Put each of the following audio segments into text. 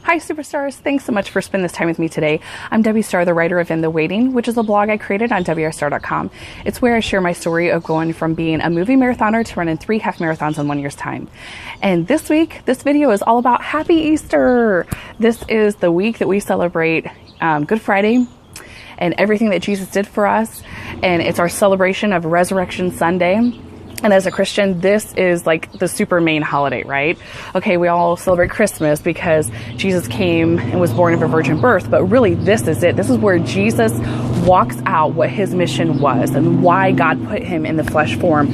Hi superstars, thanks so much for spending this time with me today. I'm Debbie Starr, the writer of In the Waiting, which is a blog I created on WRStar.com. It's where I share my story of going from being a movie marathoner to running 3 half marathons in 1 year's time. And this week, this video is all about Happy Easter. This is the week that we celebrate Good Friday and everything that Jesus did for us. And it's our celebration of Resurrection Sunday. And as a Christian, this is like the super main holiday, right? Okay, we all celebrate Christmas because Jesus came and was born of a virgin birth, but really this is it. This is where Jesus walks out what his mission was and why God put him in the flesh form.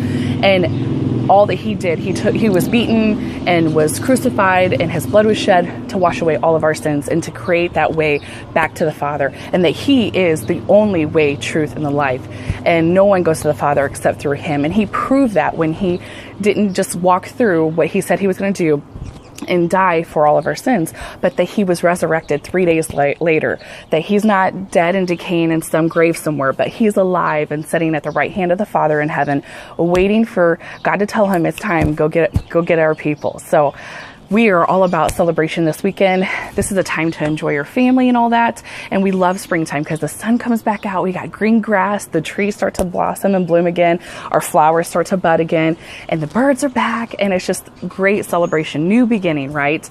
And all that he did, he was beaten and was crucified, and his blood was shed to wash away all of our sins and to create that way back to the Father, and that he is the only way, truth, and the life, and no one goes to the Father except through him. And he proved that when he didn't just walk through what he said he was going to do and die for all of our sins, but that he was resurrected 3 days later, that he's not dead and decaying in some grave somewhere, but he's alive and sitting at the right hand of the Father in heaven, waiting for God to tell him it's time, go get our people. So we are all about celebration this weekend. This is a time to enjoy your family and all that. And we love springtime because the sun comes back out. We got green grass. The trees start to blossom and bloom again. Our flowers start to bud again. And the birds are back. And it's just great celebration. New beginning, right?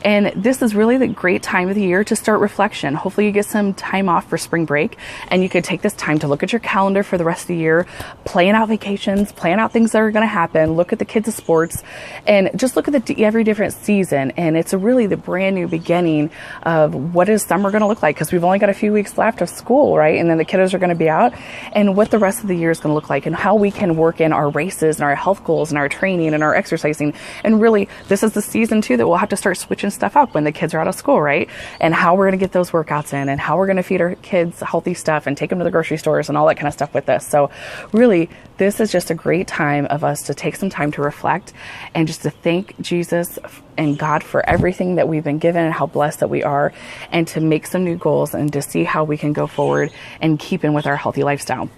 And this is really the great time of the year to start reflection. Hopefully you get some time off for spring break. And you could take this time to look at your calendar for the rest of the year, plan out vacations, plan out things that are going to happen, look at the kids' sports, and just look at every different season. And it's really the brand new beginning of what is summer going to look like, because we've only got a few weeks left of school, right? And then the kiddos are going to be out, and what the rest of the year is going to look like, and how we can work in our races and our health goals and our training and our exercising. And really, this is the season too that we'll have to start switching stuff up when the kids are out of school, right? And how we're going to get those workouts in, and how we're going to feed our kids healthy stuff and take them to the grocery stores and all that kind of stuff with this. So really, this is just a great time of us to take some time to reflect and just to thank Jesus and God for everything that we've been given and how blessed that we are, and to make some new goals and to see how we can go forward and keep in with our healthy lifestyle.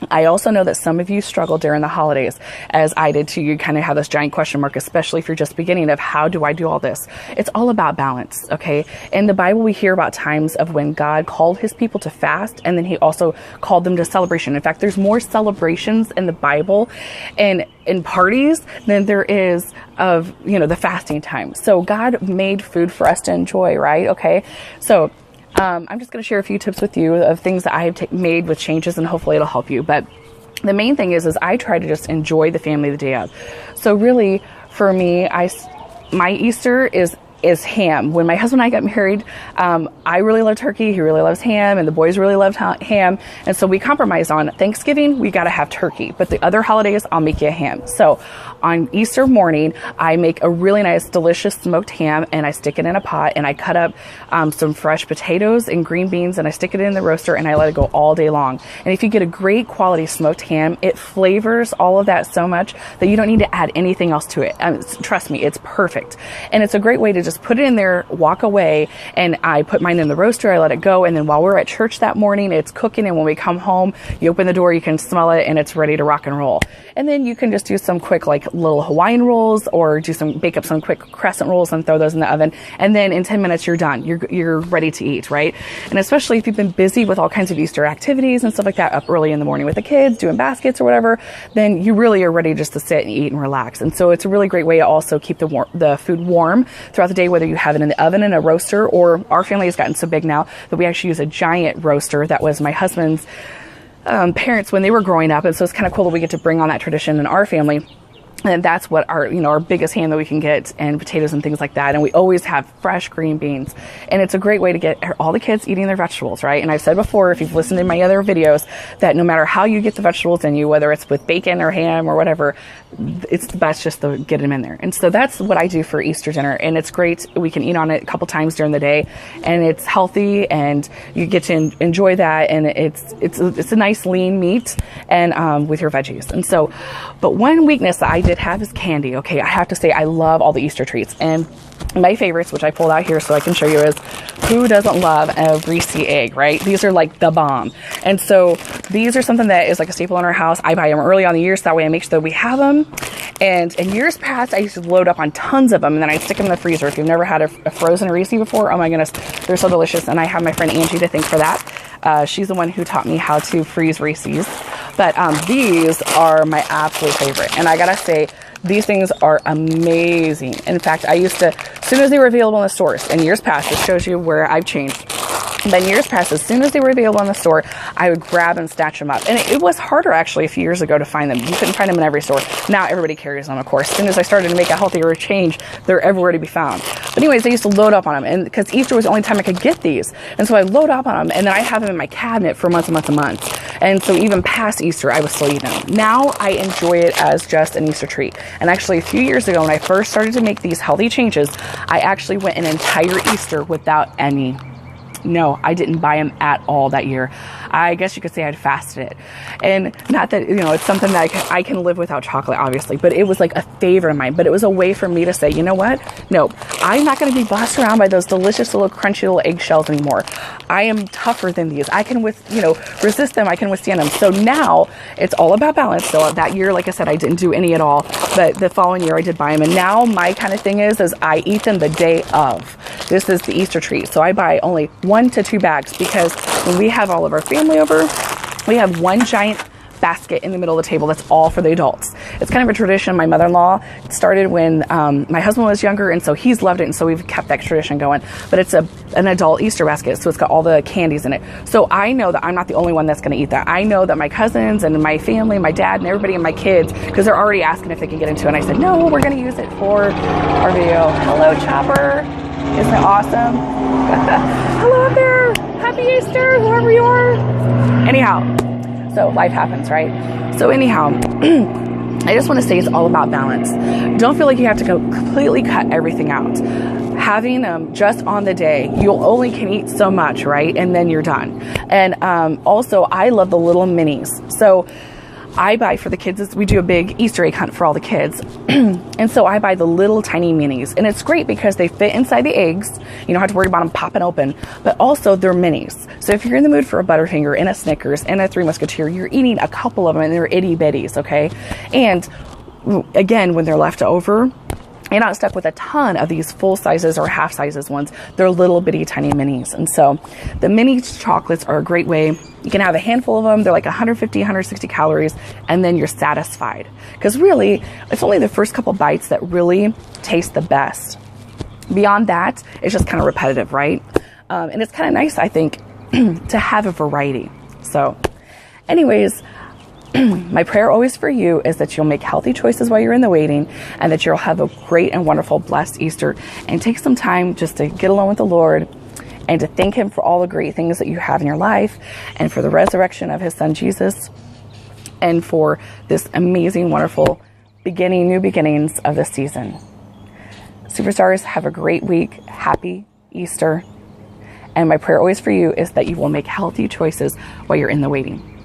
I also know that some of you struggle during the holidays, as I did too. You kind of have this giant question mark, especially if you're just beginning, of how do I do all this? It's all about balance, okay? In the Bible, we hear about times of when God called his people to fast, and then he also called them to celebration. In fact, there's more celebrations in the Bible and in parties than there is of, the fasting time. So God made food for us to enjoy, right? Okay, so I'm just going to share a few tips with you of things that I have made with changes, and hopefully it'll help you. But the main thing is I try to just enjoy the family the day of. So really, for me, my Easter is ham. When my husband and I got married, I really love turkey. He really loves ham, and the boys really loved ham. And so we compromised on Thanksgiving. We got to have turkey, but the other holidays, I'll make you a ham. So on Easter morning, I make a really nice, delicious smoked ham, and I stick it in a pot, and I cut up some fresh potatoes and green beans, and I stick it in the roaster, and I let it go all day long. And if you get a great quality smoked ham, it flavors all of that so much that you don't need to add anything else to it. Trust me, it's perfect. And it's a great way to just put it in there, walk away, and I put mine in the roaster, I let it go, and then while we're at church that morning, it's cooking, and when we come home, you open the door, you can smell it, and it's ready to rock and roll. And then you can just do some quick, like little Hawaiian rolls, or bake up some quick crescent rolls and throw those in the oven, and then in 10 minutes, you're done. You're ready to eat, right? And especially if you've been busy with all kinds of Easter activities and stuff like that, up early in the morning with the kids, doing baskets or whatever, then you really are ready just to sit and eat and relax. And so it's a really great way to also keep the food warm throughout the day, whether you have it in the oven in a roaster, or our family has gotten so big now that we actually use a giant roaster that was my husband's parents when they were growing up. And so it's kind of cool that we get to bring on that tradition in our family. And that's what our biggest ham that we can get, and potatoes and things like that. And we always have fresh green beans. And it's a great way to get all the kids eating their vegetables, right? And I've said before, if you've listened to my other videos, that no matter how you get the vegetables in you, whether it's with bacon or ham or whatever, it's the best just to get them in there. And so that's what I do for Easter dinner. And it's great. We can eat on it a couple times during the day, and it's healthy, and you get to enjoy that. And it's a nice lean meat, and with your veggies. And so, but one weakness that I did have is candy. Okay, I have to say I love all the Easter treats, and my favorites, which I pulled out here so I can show you, is who doesn't love a greasy egg, right? These are like the bomb. And so these are something that is like a staple in our house. I buy them early on the year so that way I make sure that we have them. And in years past, I used to load up on tons of them, and then I'd stick them in the freezer. If you've never had a frozen Reese before, oh my goodness, they're so delicious. And I have my friend Angie to thank for that. She's the one who taught me how to freeze Reese's. But these are my absolute favorite. And I gotta say, these things are amazing. In fact, I used to, as soon as they were available in the stores, in years past, this shows you where I've changed. But in years past, as soon as they were available in the store, I would grab and snatch them up. And it was harder actually a few years ago to find them. You couldn't find them in every store. Now everybody carries them, of course. As soon as I started to make a healthier change, they're everywhere to be found. But anyways, I used to load up on them, and because Easter was the only time I could get these. And so I load up on them, and then I have them in my cabinet for months and months and months. And so even past Easter, I was still eating them. Now I enjoy it as just an Easter treat. And actually a few years ago, when I first started to make these healthy changes, I actually went an entire Easter without any. No, I didn't buy them at all that year. I guess you could say I'd fasted it. And not that, it's something that I can live without chocolate, obviously, but it was like a favorite of mine. But it was a way for me to say, you know what? No, I'm not going to be bossed around by those delicious little crunchy little eggshells anymore. I am tougher than these. I can resist them. I can withstand them. So now it's all about balance. So that year, like I said, I didn't do any at all, but the following year I did buy them. And now my kind of thing is I eat them the day of. This is the Easter treat. So I buy only 1 to 2 bags, because when we have all of our family over, we have one giant basket in the middle of the table that's all for the adults. It's kind of a tradition my mother-in-law started when my husband was younger, and so he's loved it, and so we've kept that tradition going. But it's an adult Easter basket, so it's got all the candies in it. So I know that I'm not the only one that's going to eat that. I know that my cousins and my family, my dad and everybody and my kids, because they're already asking if they can get into it, and I said, no, we're going to use it for our video. Hello, Chopper. Isn't it awesome? Hello up there. Happy Easter, whoever you are. Anyhow, so life happens, right? So anyhow, I just want to say it's all about balance. Don't feel like you have to go completely cut everything out. Having them just on the day, you'll only can eat so much, right? And then you're done. And also, I love the little minis. So I buy for the kids, we do a big Easter egg hunt for all the kids. And so I buy the little tiny minis, and it's great because they fit inside the eggs. You don't have to worry about them popping open, but also they're minis. So if you're in the mood for a Butterfinger and a Snickers and a Three Musketeer, you're eating a couple of them and they're itty bitties, okay? And again, when they're left over, you're not stuck with a ton of these full sizes or half sizes ones. They're little bitty tiny minis. And so the mini chocolates are a great way. You can have a handful of them. They're like 150, 160 calories, and then you're satisfied. Because really, it's only the first couple bites that really taste the best. Beyond that, it's just kind of repetitive, right? And it's kind of nice, I think, to have a variety. So anyways, my prayer always for you is that you'll make healthy choices while you're in the waiting, and that you'll have a great and wonderful, blessed Easter, and take some time just to get alone with the Lord and to thank Him for all the great things that you have in your life, and for the resurrection of His Son, Jesus, and for this amazing, wonderful new beginnings of this season. Superstars, have a great week. Happy Easter. And my prayer always for you is that you will make healthy choices while you're in the waiting.